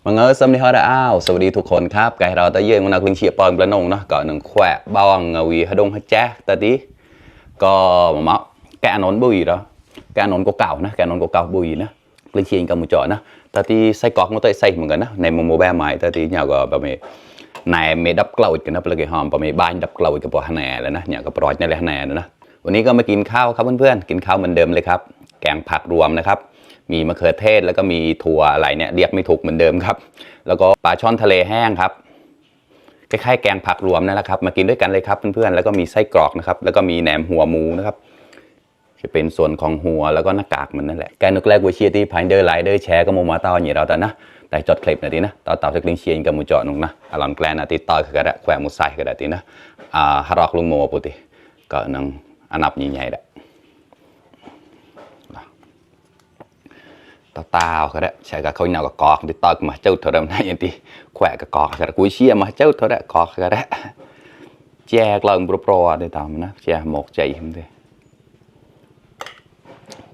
มังเออสวัสดีฮะดาวสวัสดีทุกคนครับไก่เราตะเยือนมันนักลิงเชียปอนกระนงเนาะก่อนหนึ่งแขวะบ้องวีฮดงฮัจแจ๊ตะดีก็มาแกนนบุยđóแกนนก็เก่านะแกนนก็เก่าบุยนะลิงเชียงกับมือจ่อนะตะดีไส้กรอกมันตัวไส้เหมือนกันนะในโมแบใหม่ตะดีเนี่ยก็แบบนายเมดับเกลาอีกนะเปลือกหอมประมาณบ้านดับเกลาอีกกับปอฮันแหน่เลยนะเนี่ยก็ปลอยนี่แหละฮันแหน่นะวันนี้ก็มากินข้าวครับเพื่อนๆกินข้าวเหมือนเดิมเลยครับแกงผักรวมนะครับมีมะเขือเทศแล้วก็มีถั่วอะไรเนี่ยเรียกไม่ถูกเหมือนเดิมครับแล้วก็ปลาช่อนทะเลแห้งครับคล้ายๆแกงผักรวมนั่นแหละครับมากินด้วยกันเลยครับเพื่อนๆแล้วก็มีไส้กรอกนะครับแล้วก็มีแหนมหัวหมูนะครับจะเป็นส่วนของหัวแล้วก็หน้ากากมันนั่นแหละแกนึกแรกวิเชียที่พันเดอร์ไลเดอร์แชร์ก็โมมาต่ออย่างเราแต่นะแต่จดคลิปหน่อยดีนะต่อจากลิงเชียนกับมูจอนุ่งนะอารมณ์แกลนติดต่อคือกันแขวมุสไซก็ได้ทีนะฮารอกลุงโมปุติก็นังอันนับใหญ่ๆแหละตาก็ได้ใช่ก็เขาหน้าก็กอกติดต่อมาเจ้าเท่านั้นอย่างที่แขวก็กอกก็ได้กุยเชียมาเจ้าเท่านั้นกอกก็ได้แจกลงโปรได้ตามนะแจกหมกใจมันเลย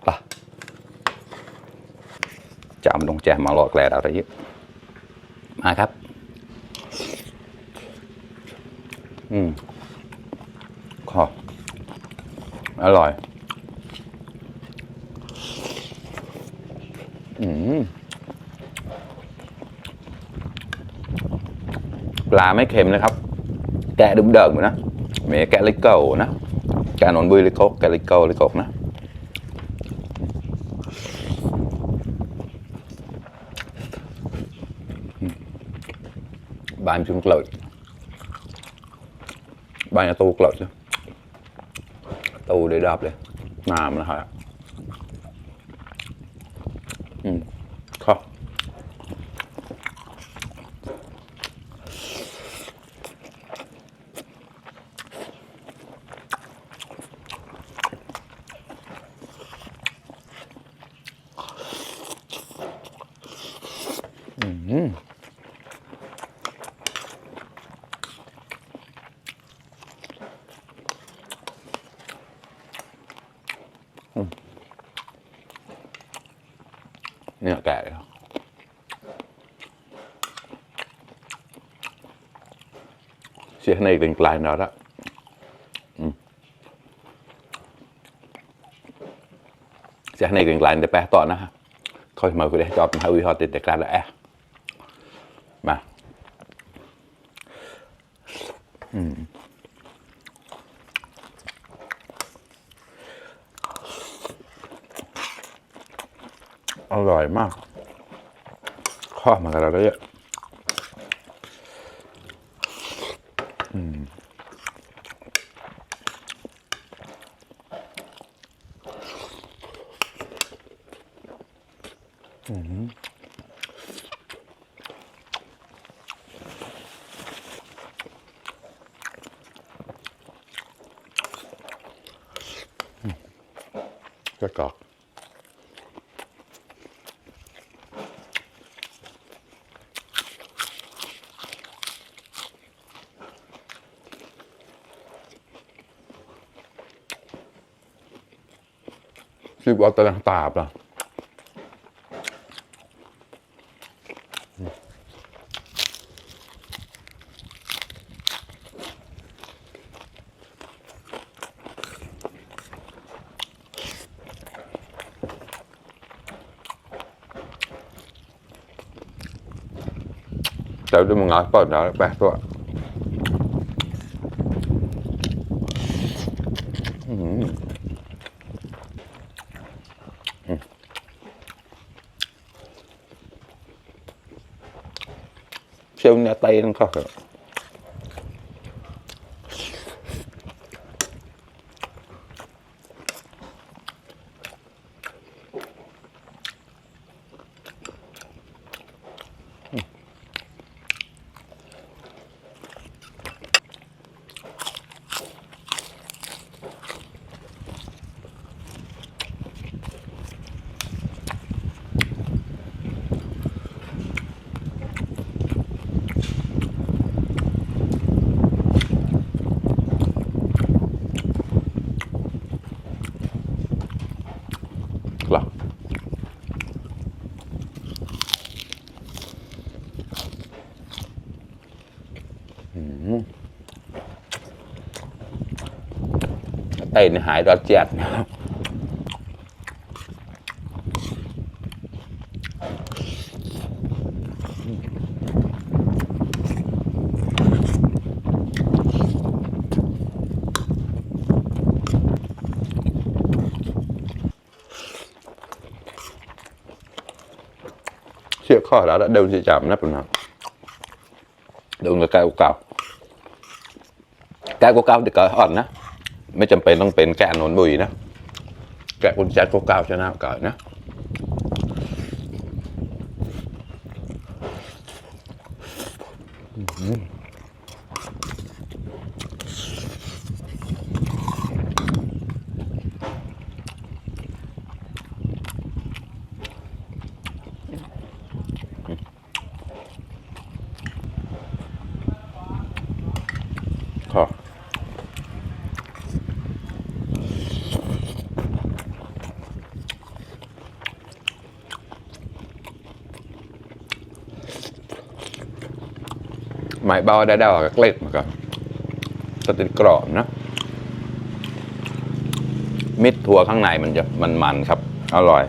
ป่ะจำลงแจกมาหลอกแกลอะไรเยอะมาครับขออร่อยปลาไม่เค็มนะครับแกะดุมเดิมนะเมย์แกะเล็กเก่านะแกะนอนบุยเล็กโคกแกะเล็กเก่าเล็กโคกนะบานจุ่มเกลือบ้านจะตูเกลือจ้ะตูได้ดับเลยน้ำนะครับข้าวเนี่ยแก่เสียในกลิ่นกลายแล้วละเสียในกลิ่นกลายจะแปะต่อนะฮะเขาจะมาคุยได้จอบมาวิเคราะห์ติดแต่กลายแล้วมาอร่อยมากข้อมากันแล้วเยอะก็กรอกคิดว่าตะลังตาบล่ะแต่ด้วยมึงงานเปิดแล้วแปะตัวเชี่ยวเนี่ยไตนั่นก็คือ tay này hái đó chẹt chia khỏi đó đã đâu sẽ chạm nắp rồi nào đừng là cái cào cái cao thì cỡอ่อนนะไม่จำเป็นต้องเป็นแกะหนอนบุยนะแกะกุญแจเก่าๆชนะเกิดนะขอหมายเบาได้ๆกับเกล็ดมาก่อนจะติดกรอบนะมิดถั่วข้างในมันจะมันๆครับอร่อย